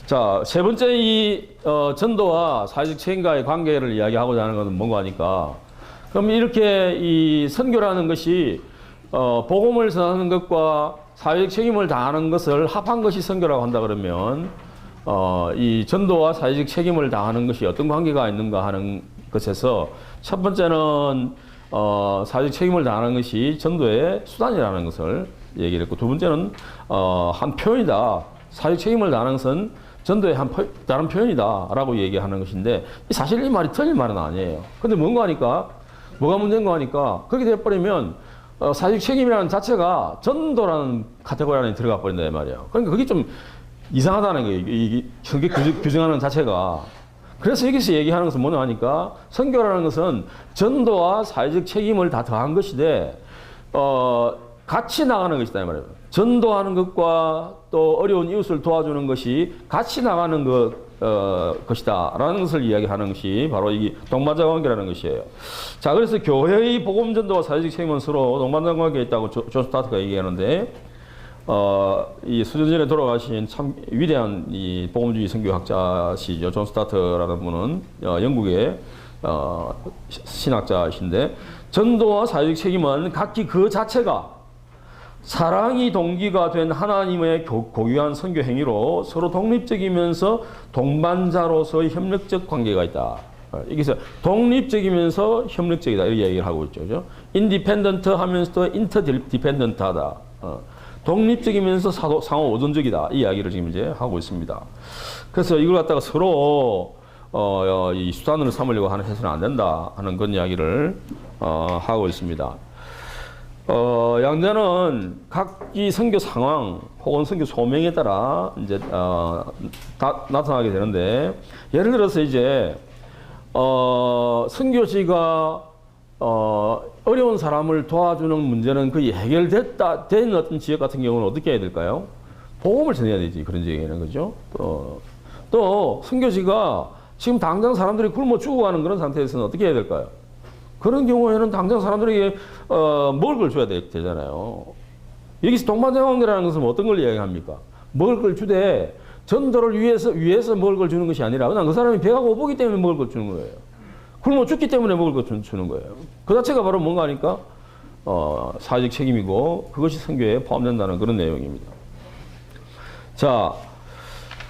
자, 세 번째 전도와 사회적 책임과의 관계를 이야기하고자 하는 것은 뭔가 하니까, 그럼 이렇게 이 선교라는 것이 복음을 전하는 것과 사회적 책임을 다하는 것을 합한 것이 선교라고 한다 그러면 이 전도와 사회적 책임을 다하는 것이 어떤 관계가 있는가 하는 것에서 첫 번째는 사회적 책임을 다하는 것이 전도의 수단이라는 것을 얘기를 했고, 두 번째는 한 표현이다. 사회적 책임을 다하는 것은 전도의 다른 표현이다라고 얘기하는 것인데, 사실 이 말이 틀린 말은 아니에요. 근데 뭔가 하니까, 뭐가 문제인가 하니까, 그렇게 되어버리면 사회적 책임이라는 자체가 전도라는 카테고리 안에 들어가 버린다 이 말이에요. 그러니까 그게 좀 이상하다는 거예요. 이게 규정하는 자체가. 그래서 여기서 얘기하는 것은 뭐냐 하니까, 선교라는 것은 전도와 사회적 책임을 다 더한 것이되 같이 나가는 것이다 이 말이에요. 전도하는 것과 또 어려운 이웃을 도와주는 것이 같이 나가는 것이다 라는 것을 이야기하는 것이 바로 이 동반자 관계라는 것이에요. 자, 그래서 교회의 복음 전도와 사회적 책임은 서로 동반자 관계에 있다고 존 스타트가 얘기하는데, 이 수년 전에 돌아가신 참 위대한 이 복음주의 선교학자시죠. 존 스타트라는 분은 영국의 신학자이신데, 전도와 사회적 책임은 각기 그 자체가 사랑이 동기가 된 하나님의 고유한 선교 행위로 서로 독립적이면서 동반자로서의 협력적 관계가 있다. 여기서 독립적이면서 협력적이다 이렇게 얘기를 하고 있죠. 그죠? 인디펜던트 하면서도 인터디펜던트하다. 독립적이면서 상호 오존적이다. 이 이야기를 지금 이제 하고 있습니다. 그래서 이걸 갖다가 서로 이 수단으로 삼으려고 해서는 안 된다 하는 그런 이야기를 하고 있습니다. 양자는 각기 선교 상황 혹은 선교 소명에 따라 이제 나타나게 되는데, 예를 들어서 이제 선교지가 어려운 사람을 도와주는 문제는 거의 된 어떤 지역 같은 경우는 어떻게 해야 될까요? 복음을 전해야 되지, 그런 지역에는. 그죠? 또 선교지가 지금 당장 사람들이 굶어 죽어가는 그런 상태에서는 어떻게 해야 될까요? 그런 경우에는 당장 사람들에게 먹을 걸 줘야 되잖아요. 여기서 동반자 관계라는 것은 어떤 걸 이야기합니까? 먹을 걸 주되 전도를 위해서 먹을 걸 주는 것이 아니라 그냥 그 사람이 배가 고프기 때문에 먹을 걸 주는 거예요. 굶어 죽기 때문에 먹을 걸 주는 거예요. 그 자체가 바로 뭔가 하니까 사회적 책임이고, 그것이 선교에 포함된다는 그런 내용입니다. 자,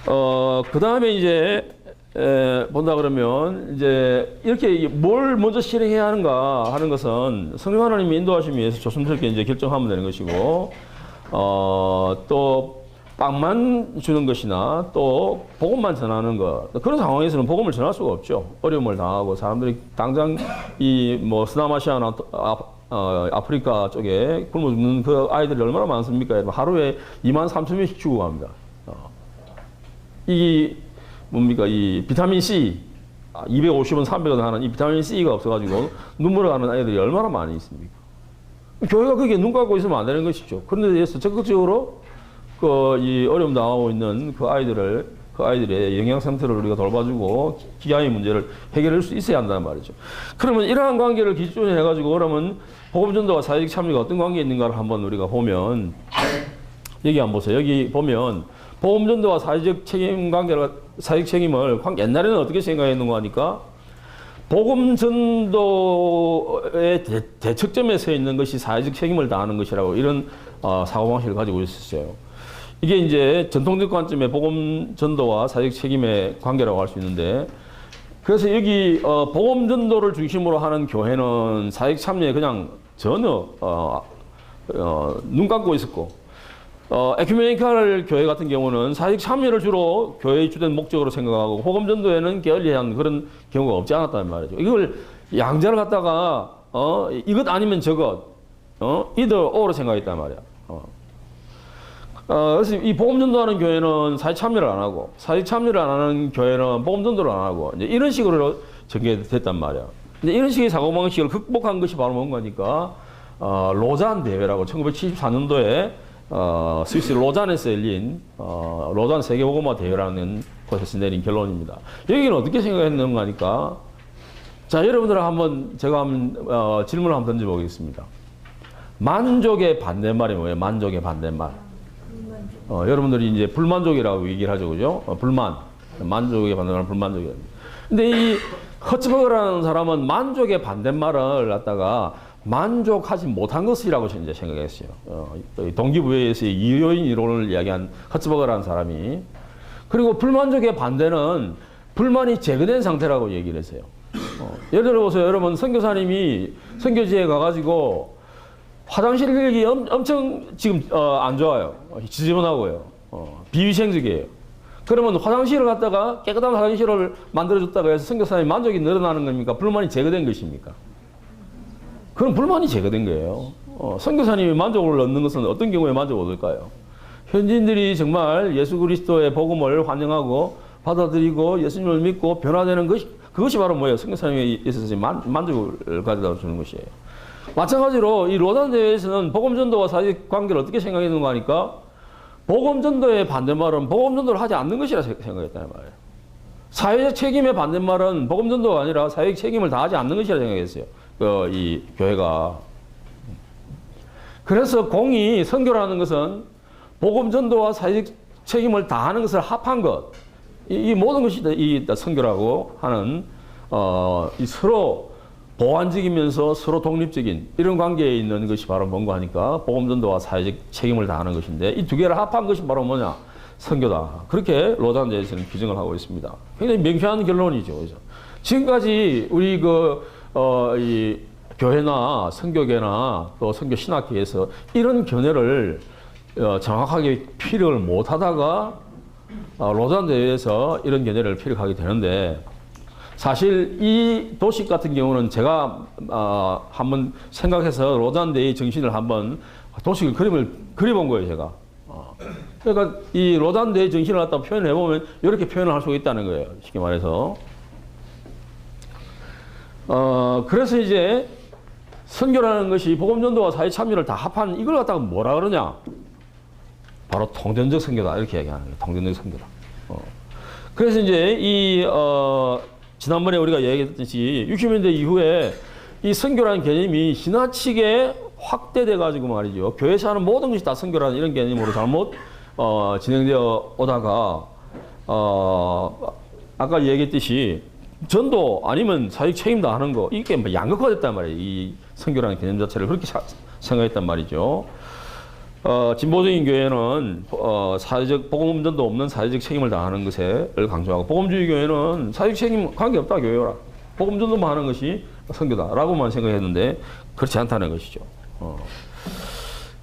그 다음에 이제 본다 그러면 이제 이렇게 뭘 먼저 실행해야 하는가 하는 것은 성령 하나님이 인도하심에 의해서 조심스럽게 이제 결정하면 되는 것이고, 또 빵만 주는 것이나 또 복음만 전하는 것, 그런 상황에서는 복음을 전할 수가 없죠. 어려움을 당하고 사람들이 당장 이 뭐 스나마시아나 아프리카 쪽에 굶어 죽는 그 아이들이 얼마나 많습니까? 하루에 23,000명씩 죽어갑니다. 이 뭡니까? 이 비타민 C 250원, 300원 하는 이 비타민 C가 없어가지고 눈물을 가는 아이들이 얼마나 많이 있습니까? 교회가 그게 눈 감고 있으면 안 되는 것이죠. 그런데 대해서 적극적으로 이 어려움 당하고 있는 그 아이들의 영양 상태를 우리가 돌봐주고 기아의 문제를 해결할 수 있어야 한다는 말이죠. 그러면 이러한 관계를 기준으로 해가지고, 그러면 복음전도와 사회적 참여가 어떤 관계에 있는가를 한번 우리가 보면, 여기 한번 보세요. 여기 보면 복음전도와 사회적 책임 관계를, 사회적 책임을 옛날에는 어떻게 생각했는가 하니까, 복음전도의 대척점에 서 있는 것이 사회적 책임을 다하는 것이라고, 이런 사고방식을 가지고 있었어요. 이게 이제 전통적 관점의 복음전도와 사회적 책임의 관계라고 할 수 있는데, 그래서 여기 복음전도를 중심으로 하는 교회는 사회적 참여에 그냥 전혀 눈 감고 있었고, 에큐메니컬 교회 같은 경우는 사회적 참여를 주로 교회의 주된 목적으로 생각하고, 복음전도에는 게을리한 그런 경우가 없지 않았다는 말이죠. 이걸 양자를 갖다가 이것 아니면 저것, either or로 생각했단 말이야. 그래서 이 복음전도하는 교회는 사회 참여를 안 하고, 사회 참여를 안 하는 교회는 복음전도를 안 하고, 이제 이런 식으로 전개됐단 말이야. 이제 이런 식의 사고방식을 극복한 것이 바로 뭔가니까, 로잔 대회라고 1974년도에 스위스 로잔에서 열린 로잔 세계복음화 대회라는 곳에서 내린 결론입니다. 여기는 어떻게 생각했는가 하니까, 자, 여러분들 제가 질문을 한번 던져보겠습니다. 만족의 반대말이 뭐예요? 만족의 반대말. 여러분들이 이제 불만족이라고 얘기를 하죠, 그죠? 만족에 반대하는 불만족이에요. 근데 이 허츠버그라는 사람은 만족의 반대말을 갖다가 만족하지 못한 것이라고 이제 생각했어요. 동기부여에서의 이요인 이론을 이야기한 허츠버그라는 사람이. 그리고 불만족의 반대는 불만이 제거된 상태라고 얘기를 했어요. 예를 들어서 여러분 선교사님이 선교지에 가가지고 화장실이 엄청 지금 안 좋아요. 지저분하고요. 비위생적이에요. 그러면 화장실을 갖다가 깨끗한 화장실을 만들어줬다고 해서 선교사님이 만족이 늘어나는 겁니까? 불만이 제거된 것입니까? 그럼 불만이 제거된 거예요. 선교사님이 만족을 얻는 것은 어떤 경우에 만족을 얻을까요? 현지인들이 정말 예수 그리스도의 복음을 환영하고 받아들이고 예수님을 믿고 변화되는 그것이 바로 뭐예요? 선교사님에 있어서 만족을 가져다 주는 것이에요. 마찬가지로 이 로단 대회에서는 복음 전도와 사회적 관계를 어떻게 생각했는가 하니까 복음 전도의 반대말은 복음 전도를 하지 않는 것이라 생각했단 말이에요. 사회적 책임의 반대말은 복음 전도가 아니라 사회적 책임을 다하지 않는 것이라 생각했어요. 이 교회가. 그래서 공이 선교라는 것은 복음 전도와 사회적 책임을 다하는 것을 합한 것. 이 모든 것이 이 선교라고 하는 이 서로 보완적이면서 서로 독립적인 이런 관계에 있는 것이 바로 뭔가 하니까 복음 전도와 사회적 책임을 다하는 것인데 이 두 개를 합한 것이 바로 뭐냐? 선교다. 그렇게 로단 대회에서는 규정을 하고 있습니다. 굉장히 명쾌한 결론이죠. 그래서 지금까지 우리 이 교회나 선교계나 또 선교 신학계에서 이런 견해를 정확하게 피력을 못 하다가 로단 대회에서 이런 견해를 피력하게 되는데 사실 이 도식 같은 경우는 제가 한번 생각해서 로단 대회의 정신을 한번 도식을 그려본 거예요, 제가. 그러니까 이 로단 대회 정신을 갖다 표현해 보면 이렇게 표현을 할 수가 있다는 거예요, 쉽게 말해서. 그래서 이제 선교라는 것이 복음 전도와 사회 참여를 다 합한 이걸 갖다가 뭐라 그러냐? 바로 통전적 선교다 이렇게 얘기하는 거예요. 통전적 선교다. 그래서 이제 지난번에 우리가 얘기했듯이 60년대 이후에 이 선교라는 개념이 지나치게 확대돼 가지고 말이죠. 교회에서 하는 모든 것이 다 선교라는 이런 개념으로 잘못 진행되어 오다가 아까 얘기했듯이 전도 아니면 사회적 책임 다하는 거 이게 뭐 양극화됐단 말이에요. 이 선교라는 개념 자체를 그렇게 생각했단 말이죠. 진보적인 교회는 사회적 복음 전도 없는 사회적 책임을 다하는 것을 강조하고 복음주의 교회는 사회적 책임 관계없다 교회라. 복음 전도만 하는 것이 선교다라고만 생각했는데 그렇지 않다는 것이죠.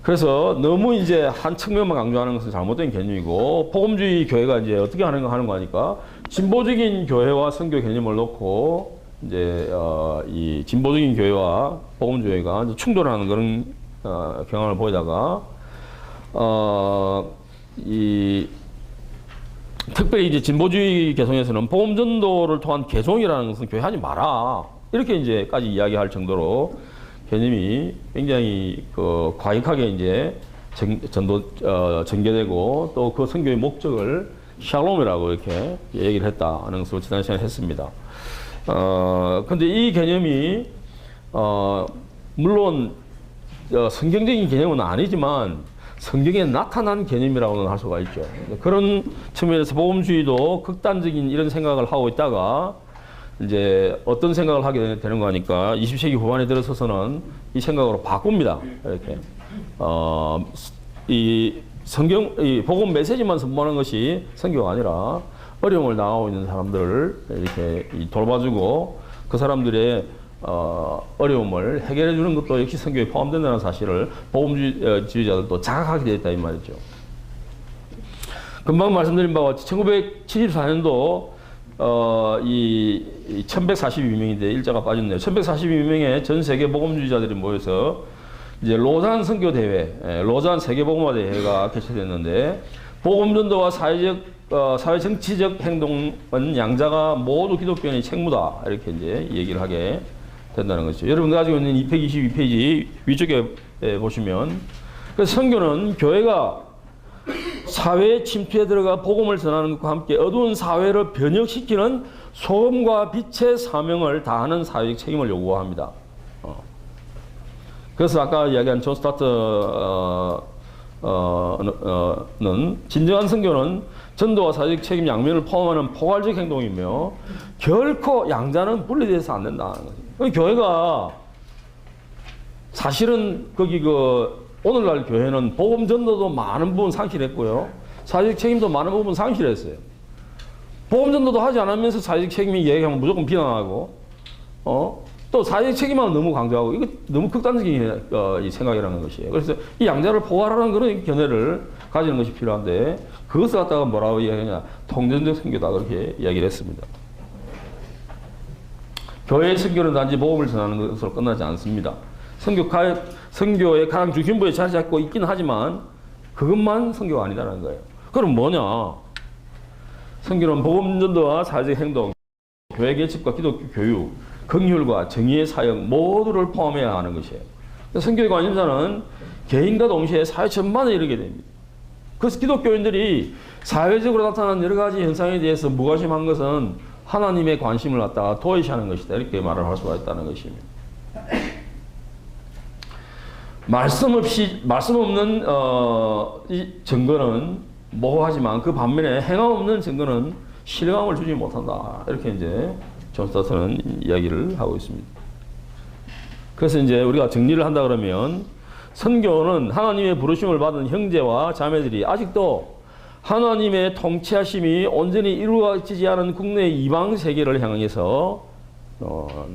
그래서 너무 이제 한 측면만 강조하는 것은 잘못된 개념이고 복음주의 교회가 이제 어떻게 하는 거 하니까 진보적인 교회와 선교 개념을 놓고 이제 이 진보적인 교회와 복음주의가 이제 충돌하는 그런 경향을 보이다가 특별히 이제 진보주의 개성에서는 복음 전도를 통한 개종이라는 것은 교회 하지 마라 이렇게 이제까지 이야기할 정도로 개념이 굉장히 과격하게 이제 전개되고 또 그 선교의 목적을 샬롬이라고 이렇게 얘기를 했다는 것으로 지난 시간에 했습니다. 근데 이 개념이 물론 성경적인 개념은 아니지만 성경에 나타난 개념이라고는 할 수가 있죠. 그런 측면에서 복음주의도 극단적인 이런 생각을 하고 있다가 이제 어떤 생각을 하게 되는 거니까 20세기 후반에 들어서서는 이 생각으로 바꿉니다. 이렇게 이 복음 메시지만 선포하는 것이 선교가 아니라 어려움을 당하고 있는 사람들을 이렇게 돌봐주고 그 사람들의 어려움을 해결해 주는 것도 역시 선교에 포함된다는 사실을 복음주의자들도 자각하게 되었다 이 말이죠. 금방 말씀드린 바와 같이 1974년도 이 1142명인데 일자가 빠졌네요. 1142명의 전 세계 복음주의자들이 모여서 이제 로잔 선교 대회, 로잔 세계 복음화 대회가 개최됐는데 복음 전도와 사회 정치적 행동은 양자가 모두 기독교인의 책무다 이렇게 이제 얘기를 하게 된다는 것이죠. 여러분 가지고 있는 222페이지 위쪽에 보시면 그래서 선교는 교회가 사회의 침투에 들어가 복음을 전하는 것과 함께 어두운 사회를 변혁시키는 소금과 빛의 사명을 다하는 사회적 책임을 요구합니다. 그래서 아까 이야기한 존 스타트 는 진정한 선교는 전도와 사회적 책임 양면을 포함하는 포괄적 행동이며 결코 양자는 분리돼서 안 된다는 거죠. 교회가 사실은 거기 오늘날 교회는 복음 전도도 많은 부분 상실했고요. 사회적 책임도 많은 부분 상실했어요. 복음 전도도 하지 않으면서 사회적 책임이 얘기하면 무조건 비난하고, 또 사회적 책임만 너무 강조하고, 이거 너무 극단적인 이 생각이라는 것이에요. 그래서 이 양자를 포괄하는 그런 견해를 가지는 것이 필요한데, 그것을 갖다가 뭐라고 이야기하냐, 통전적 선교다, 그렇게 이야기를 했습니다. 교회의 선교는 단지 복음을 전하는 것으로 끝나지 않습니다. 선교의 가장 중심부에 자리 잡고 있긴 하지만, 그것만 선교가 아니다라는 거예요. 그럼 뭐냐? 선교는 복음 전도와 사회적 행동, 교회 개척과 기독교 교육, 긍휼과 정의의 사역 모두를 포함해야 하는 것이에요. 선교의 관심사는 개인과 동시에 사회 전반에 이르게 됩니다. 그래서 기독교인들이 사회적으로 나타나는 여러 가지 현상에 대해서 무관심한 것은 하나님의 관심을 갖다가 도외시하는 것이다, 이렇게 말을 할 수가 있다는 것입니다. 말씀 없는 이 증거는 모호하지만 그 반면에 행함 없는 증거는 신뢰감을 주지 못한다, 이렇게 이제 존 스타트는 이야기를 하고 있습니다. 그래서 이제 우리가 정리를 한다 그러면, 선교는 하나님의 부르심을 받은 형제와 자매들이 아직도 하나님의 통치하심이 온전히 이루어지지 않은 국내 이방 세계를 향해서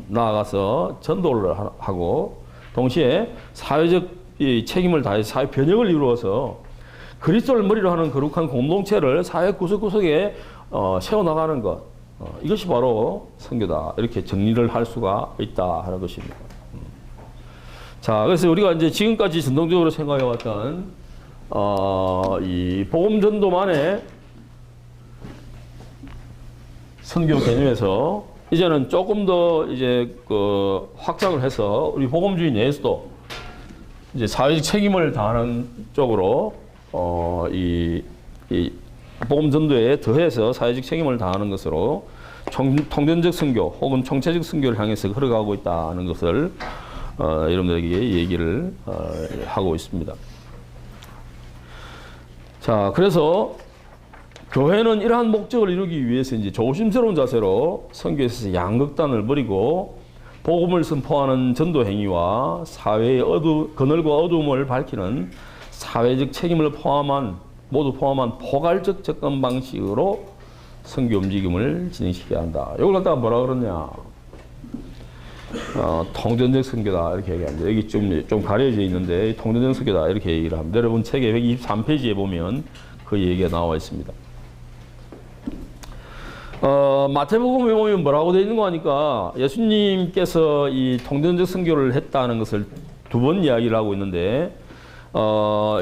나아가서 전도를 하고, 동시에 사회적 책임을 다해 사회 변혁을 이루어서 그리스도를 머리로 하는 거룩한 공동체를 사회 구석구석에 세워나가는 것, 이것이 바로 선교다, 이렇게 정리를 할 수가 있다 하는 것입니다. 자, 그래서 우리가 이제 지금까지 전통적으로 생각해왔던 이 복음 전도만의 선교 개념에서 이제는 조금 더 이제 확장을 해서 우리 복음주의 내에서도 이제 사회적 책임을 다하는 쪽으로 이 복음 전도에 더해서 사회적 책임을 다하는 것으로 통전적 선교 혹은 총체적 선교를 향해서 흘러가고 있다는 것을 여러분들에게 얘기를 하고 있습니다. 자, 그래서 교회는 이러한 목적을 이루기 위해서 이제 조심스러운 자세로 선교에서 양극단을 버리고 복음을 선포하는 전도 행위와 사회의 그늘과 어두움을 밝히는 사회적 책임을 모두 포함한 포괄적 접근 방식으로 선교 움직임을 진행시켜야 한다. 이걸 갖다가 뭐라 그러냐? 통전적 선교다, 이렇게 얘기합니다. 여기 좀 가려져 있는데 통전적 선교다, 이렇게 얘기를 합니다. 여러분 책의 123페이지에 보면 그 얘기가 나와 있습니다. 마태복음에 보면 뭐라고 되어 있는 거 하니까, 예수님께서 이 통전적 선교를 했다는 것을 두 번 이야기를 하고 있는데,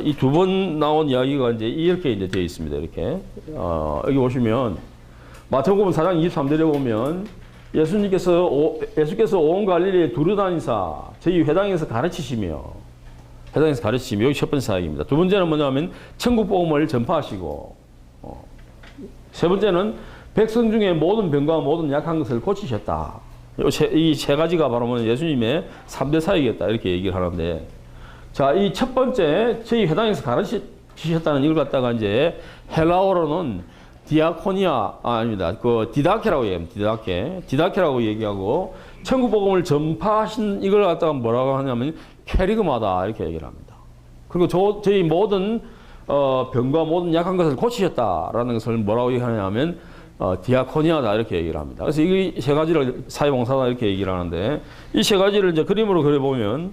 이 두 번 나온 이야기가 이제 이렇게 이제 되어 있습니다. 이렇게. 여기 보시면, 마태복음 4장 23절에 보면, 예수께서 온 갈릴리에 두루다니사 저희 회당에서 가르치시며, 여기 첫 번째 사역입니다. 두 번째는 뭐냐면, 천국 복음을 전파하시고, 세 번째는 백성 중에 모든 병과 모든 약한 것을 고치셨다. 이 세 가지가 바로 예수님의 3대 사역이었다, 이렇게 얘기를 하는데, 자, 이 첫 번째 저희 회당에서 가르치셨다는 이걸 갖다가 이제 헬라어로는 아닙니다. 디다케라고 얘기합니다. 디다케라고 얘기하고, 천국 복음을 전파하신 이걸 갖다가 뭐라고 하냐면 캐리그마다, 이렇게 얘기를 합니다. 그리고 저희 모든 병과 모든 약한 것을 고치셨다라는 것을 뭐라고 얘기하냐면 디아코니아다, 이렇게 얘기를 합니다. 그래서 이 세 가지를 사회봉사다, 이렇게 얘기를 하는데, 이 세 가지를 이제 그림으로 그려보면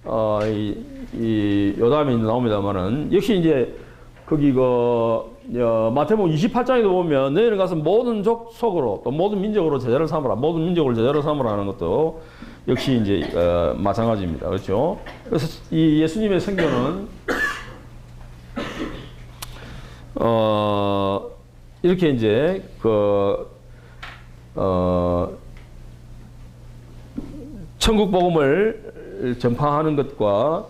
요 다음에 나옵니다만은, 역시 이제 거기 마태복음 28장에도 보면 너희는 가서 모든 족속으로 또 모든 민족으로 제자를 삼으라, 모든 민족을 제자로 삼으라 하는 것도 역시 이제 마찬가지입니다. 그렇죠? 그래서 이 예수님의 선교는 이렇게 이제 천국 복음을 전파하는 것과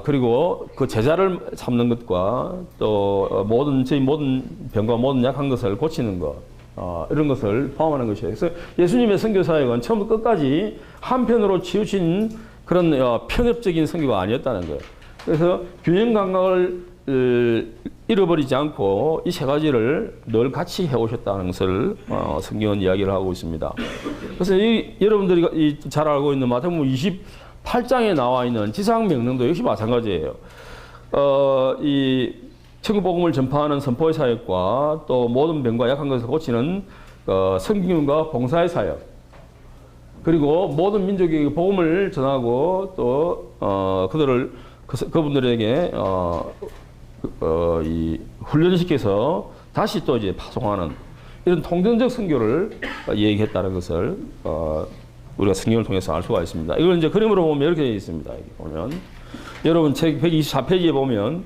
그리고 그 제자를 삼는 것과 또 저희 모든 병과 모든 약한 것을 고치는 것, 이런 것을 포함하는 것이에요. 그래서 예수님의 선교 사역은 처음부터 끝까지 한편으로 치우친 그런 편협적인 선교가 아니었다는 거예요. 그래서 균형 감각을 잃어버리지 않고 이 세 가지를 늘 같이 해오셨다는 것을 성경은 이야기를 하고 있습니다. 그래서 여러분들이 잘 알고 있는 마태복음 28장에 나와 있는 지상명령도 역시 마찬가지예요. 이 천국복음을 전파하는 선포의 사역과 또 모든 병과 약한 것을 고치는 성김과 봉사의 사역, 그리고 모든 민족에게 복음을 전하고 또 그분들에게 이 훈련시켜서 다시 또 이제 파송하는 이런 통전적 선교를 얘기했다는 것을 우리가 성경을 통해서 알 수가 있습니다. 이걸 이제 그림으로 보면 이렇게 되어 있습니다. 여기 보면 여러분 책 124페이지에 보면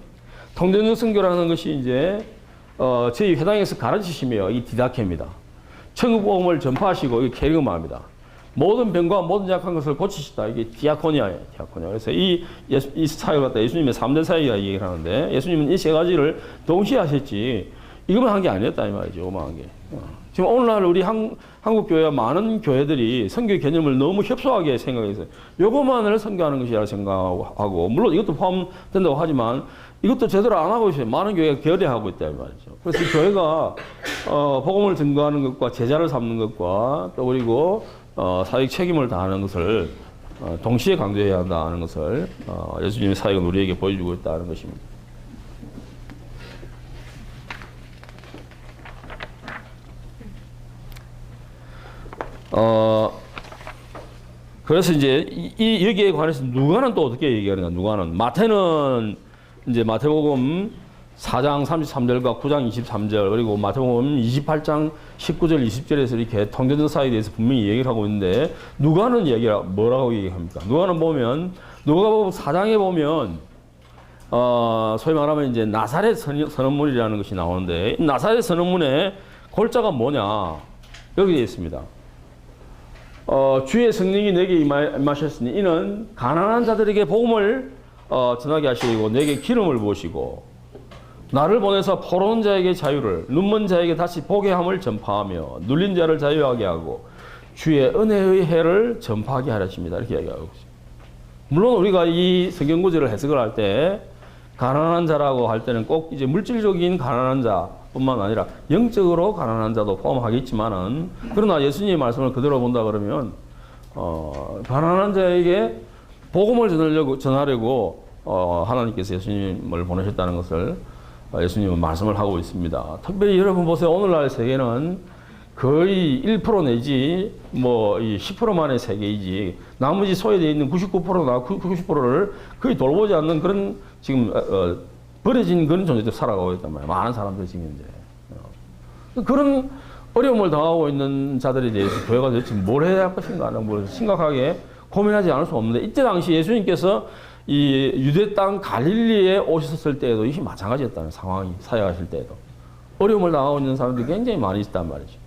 통전적 선교라는 것이 이제 저희 회당에서 가르치시며 이 디다케입니다. 천국 복음을 전파하시고 이게 캐리그 말입니다. 모든 병과 모든 약한 것을 고치시다. 이게 디아코니아예요. 디아코니아. 그래서 이 사역을 갖다 예수님의 3대 사역이라 얘기를 하는데 예수님은 이 세 가지를 동시에 하셨지 이것만 한 게 아니었다 이 말이죠. 이것만 한 게. 지금 오늘날 우리 한국 교회와 많은 교회들이 선교 개념을 너무 협소하게 생각해서 이것만을 선교하는 것이라 생각하고 물론 이것도 포함된다고 하지만 이것도 제대로 안 하고 있어요. 많은 교회가 결여하고 있다 이 말이죠. 그래서 이 교회가 복음을 증거하는 것과 제자를 삼는 것과 또 그리고 사역 책임을 다하는 것을 동시에 강조해야 한다는 것을 예수님의 사역은 우리에게 보여주고 있다는 것입니다. 그래서 이제 여기에 관해서 누가는 또 어떻게 얘기하는가? 누가는 마태는 이제 마태복음 4장 33절과 9장 23절 그리고 마태복음 28장 19절 20절에서 이렇게 통전적 사역에 대해서 분명히 얘기를 하고 있는데 누가는 뭐라고 얘기합니까? 누가는 보면 누가복음 4장에 보면 소위 말하면 이제 나사렛 선언문이라는 것이 나오는데 나사렛 선언문의 골자가 뭐냐? 여기 되어 있습니다. 주의 성령이 내게 임하셨으니 이는 가난한 자들에게 복음을 전하게 하시고 내게 기름을 부으시고 나를 보내서 포로는 자에게 자유를 눈먼 자에게 다시 보게 함을 전파하며 눌린 자를 자유하게 하고 주의 은혜의 해를 전파하게 하셨습니다. 이렇게 이야기하고 있습니다. 물론 우리가 이 성경 구절을 해석을 할 때 가난한 자라고 할 때는 꼭 이제 물질적인 가난한 자뿐만 아니라 영적으로 가난한 자도 포함하겠지만은 그러나 예수님의 말씀을 그대로 본다 그러면 가난한 자에게 복음을 전하려고 하나님께서 예수님을 보내셨다는 것을 예수님은 말씀을 하고 있습니다. 특별히 여러분 보세요. 오늘날 세계는 거의 1% 내지 뭐 10%만의 세계이지 나머지 소외되어 있는 99%나 90%를 거의 돌보지 않는 그런 지금 버려진 그런 존재들 살아가고 있단 말이에요. 많은 사람들이 지금 이제 그런 어려움을 당하고 있는 자들에 대해서 교회가 도대체 뭘 해야 할 것인가 하는 걸 심각하게 고민하지 않을 수 없는데 이때 당시 예수님께서 이 유대 땅 갈릴리에 오셨을 때에도 이게 마찬가지였다는 상황이 사역하실 때에도 어려움을 당하고 있는 사람들이 굉장히 많이 있단 말이죠.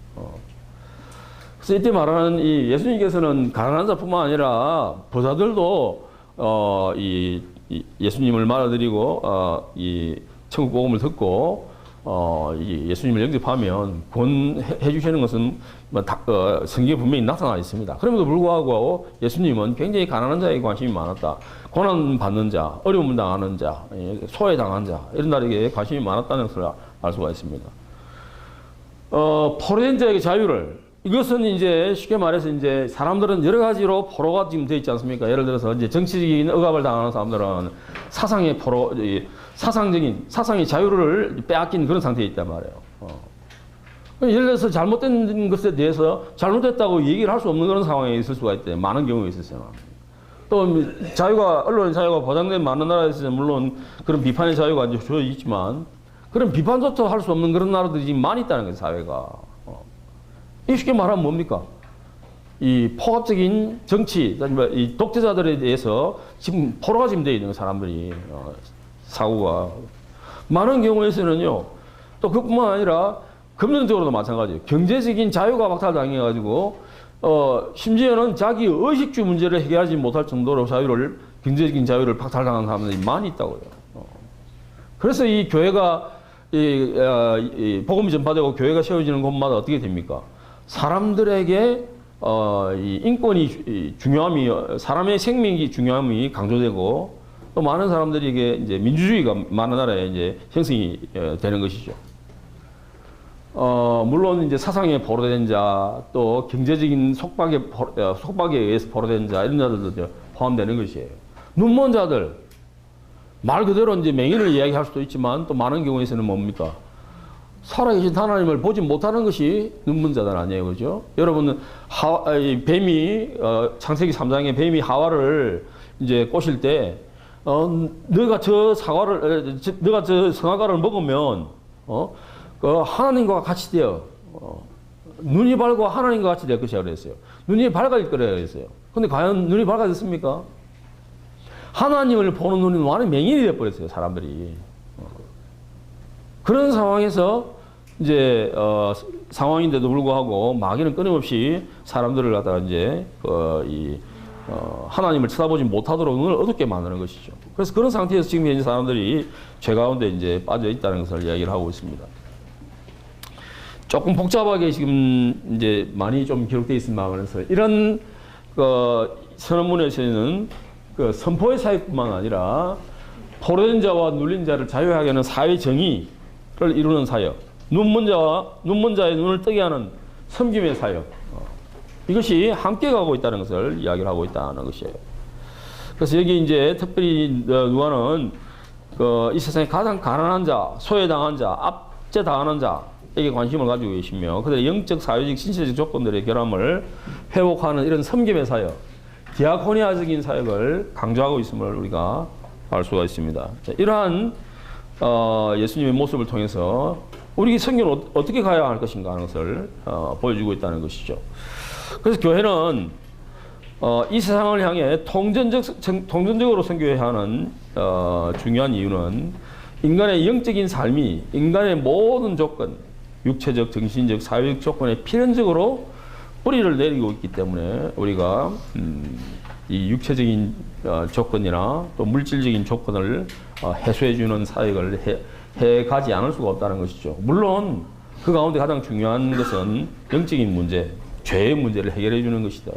그래서 이때 말하는 이 예수님께서는 가난한 자뿐만 아니라 부자들도 이 예수님을 말아드리고 이 천국 복음을 듣고 이 예수님을 영접하면 권해 주시는 것은 성경에 분명히 나타나 있습니다. 그럼에도 불구하고 예수님은 굉장히 가난한 자에게 관심이 많았다. 고난 받는 자, 어려움을 당하는 자, 소외당한 자 이런 자에게 관심이 많았다는 것을 알 수가 있습니다. 포로된 자에게 자유를 이것은 이제 쉽게 말해서 이제 사람들은 여러 가지로 포로가 지금 되어 있지 않습니까? 예를 들어서 이제 정치적인 억압을 당하는 사람들은 사상의 포로, 사상의 자유를 빼앗긴 그런 상태에 있단 말이에요. 예를 들어서 잘못된 것에 대해서 잘못됐다고 얘기를 할 수 없는 그런 상황에 있을 수가 있대. 많은 경우가 있었어요. 또 언론의 자유가 보장된 많은 나라에서 물론 그런 비판의 자유가 이제 주어져 있지만 그런 비판조차 할 수 없는 그런 나라들이 지금 많이 있다는 거예요, 사회가. 이 쉽게 말하면 뭡니까? 이 포괄적인 정치, 이 독재자들에 대해서 지금 포로가 지금 되어 있는 사람들이 사고가 많은 경우에서는요. 또 그뿐만 아니라 금전적으로도 마찬가지예요. 경제적인 자유가 박탈당해가지고 심지어는 자기 의식주 문제를 해결하지 못할 정도로 경제적인 자유를 박탈당한 사람들이 많이 있다고요. 그래서 이 교회가 이 복음이 전파되고 교회가 세워지는 곳마다 어떻게 됩니까? 사람들에게 이 인권이 중요함이 사람의 생명이 중요함이 강조되고 또 많은 사람들이 이게 이제 민주주의가 많은 나라에 이제 형성이 되는 것이죠. 물론 이제 사상에 보로된 자, 또 경제적인 속박에 의해서 보로된 자, 이런 자들도 포함되는 것이에요. 눈먼 자들, 말 그대로 이제 맹인을 이야기할 수도 있지만 또 많은 경우에서는 뭡니까? 살아계신 하나님을 보지 못하는 것이 눈먼 자들 아니에요. 그죠? 여러분은 뱀이, 창세기 3장에 뱀이 하와를 이제 꼬실 때, 너가 저 선악과를 먹으면, 하나님과 같이 되어, 눈이 밝고 하나님과 같이 될 것이라 그랬어요. 눈이 밝아질 거라 그랬어요. 근데 과연 눈이 밝아졌습니까? 하나님을 보는 눈이 완전 맹인이 되어버렸어요, 사람들이. 그런 상황에서 이제 상황인데도 불구하고 마귀는 끊임없이 사람들을 갖다가 이제 하나님을 쳐다보지 못하도록 눈을 어둡게 만드는 것이죠. 그래서 그런 상태에서 지금 현재 사람들이 죄 가운데 이제 빠져 있다는 것을 이야기를 하고 있습니다. 조금 복잡하게 지금 이제 많이 좀 기록되어 있습니다만 이런 선언문에서는 그 선포의 사역뿐만 아니라 포로된 자와 눌린 자를 자유하게 하는 사회 정의를 이루는 사역, 눈먼 자의 눈을 뜨게 하는 섬김의 사역, 이것이 함께 가고 있다는 것을 이야기를 하고 있다는 것이에요. 그래서 여기 이제 특별히 누가는 이 세상에 가장 가난한 자, 소외당한 자, 압제당하는 자에게 관심을 가지고 계시며 그들의 영적, 사회적, 신체적 조건들의 결함을 회복하는 이런 섬김의 사역, 디아코니아적인 사역을 강조하고 있음을 우리가 알 수가 있습니다. 자, 이러한 예수님의 모습을 통해서 우리 성경은 어떻게 가야 할 것인가 하는 것을 보여주고 있다는 것이죠. 그래서 교회는 이 세상을 향해 통전적으로 선교해야 하는 중요한 이유는 인간의 영적인 삶이 인간의 모든 조건, 육체적, 정신적, 사회적 조건에 필연적으로 뿌리를 내리고 있기 때문에 우리가 이 육체적인 조건이나 또 물질적인 조건을 해소해주는 사역을 해가지 않을 수가 없다는 것이죠. 물론 그 가운데 가장 중요한 것은 영적인 문제, 죄의 문제를 해결해 주는 것이다.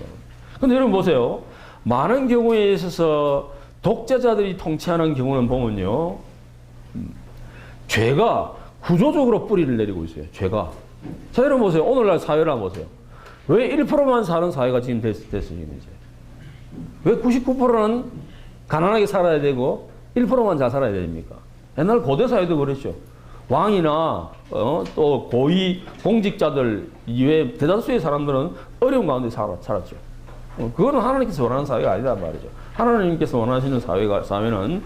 근데 여러분 보세요. 많은 경우에 있어서 독재자들이 통치하는 경우는 보면요. 죄가 구조적으로 뿌리를 내리고 있어요. 죄가. 자, 여러분 보세요. 오늘날 사회를 한번 보세요. 왜 1%만 사는 사회가 지금 됐어요? 왜 99%는 가난하게 살아야 되고 1%만 잘 살아야 됩니까? 옛날 고대 사회도 그랬죠. 왕이나 또 고위 공직자들 이외에 대다수의 사람들은 어려운 가운데 살았죠. 그거는 하나님께서 원하는 사회가 아니란 말이죠. 하나님께서 원하시는 사회는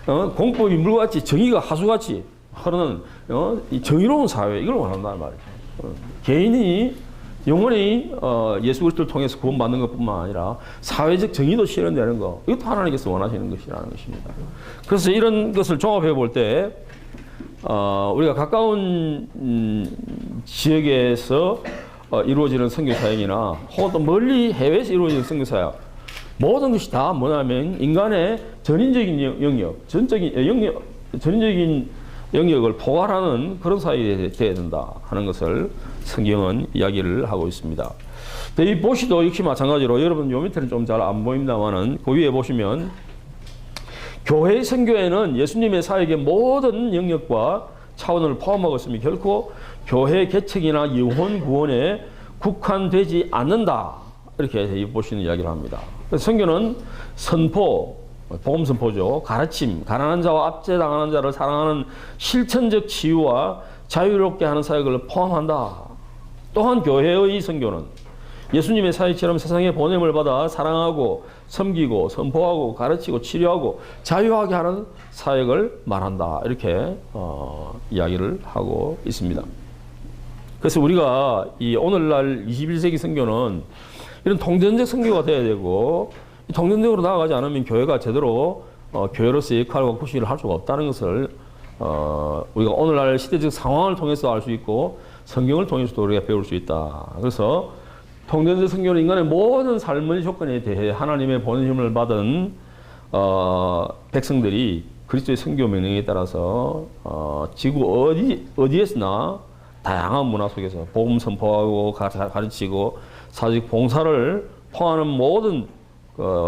공법이 물같이 정의가 하수같이 흐르는 이 정의로운 사회, 이걸 원한다는 말이죠. 개인이 영원히 예수 그리스도를 통해서 구원받는 것뿐만 아니라 사회적 정의도 실현되는 것, 이것도 하나님께서 원하시는 것이라는 것입니다. 그래서 이런 것을 종합해 볼 때 우리가 가까운 지역에서 이루어지는 선교 사역이나 혹은 또 멀리 해외에서 이루어지는 선교 사역, 모든 것이 다 뭐냐면 인간의 전인적인 영역을 포괄하는 그런 사회가 되어야 된다 하는 것을 성경은 이야기를 하고 있습니다. 이 보시도 역시 마찬가지로 여러분 요 밑에는 좀 잘 안 보입니다만은 그 위에 보시면 교회의 선교에는 예수님의 사역의 모든 영역과 차원을 포함하고 있으며 결코 교회 개척이나 영혼 구원에 국한되지 않는다. 이렇게 보시는 이야기를 합니다. 그래서 선교는 선포, 복음 선포죠. 가르침, 가난한 자와 압제당하는 자를 사랑하는 실천적 치유와 자유롭게 하는 사역을 포함한다. 또한 교회의 선교는 예수님의 사역처럼 세상에 보냄을 받아 사랑하고 섬기고 선포하고 가르치고 치료하고 자유하게 하는 사역을 말한다. 이렇게 이야기를 하고 있습니다. 그래서 우리가 이 오늘날 21세기 선교는 이런 통전적 선교가 돼야 되고 통전적으로 나아가지 않으면 교회가 제대로 교회로서의 역할과 구실을 할 수가 없다는 것을 우리가 오늘날 시대적 상황을 통해서 알 수 있고 성경을 통해서도 우리가 배울 수 있다. 그래서 통전적 선교는 인간의 모든 삶의 조건에 대해 하나님의 보내심을 받은 백성들이 그리스도의 선교 명령에 따라서 지구 어디에서나 다양한 문화 속에서 복음 선포하고 가르치고 사직 봉사를 포함하는 모든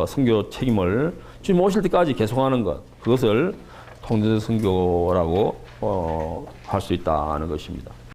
선교 책임을 주님 오실 때까지 계속하는 것, 그것을 통제적 선교라고 할 수 있다는 것입니다.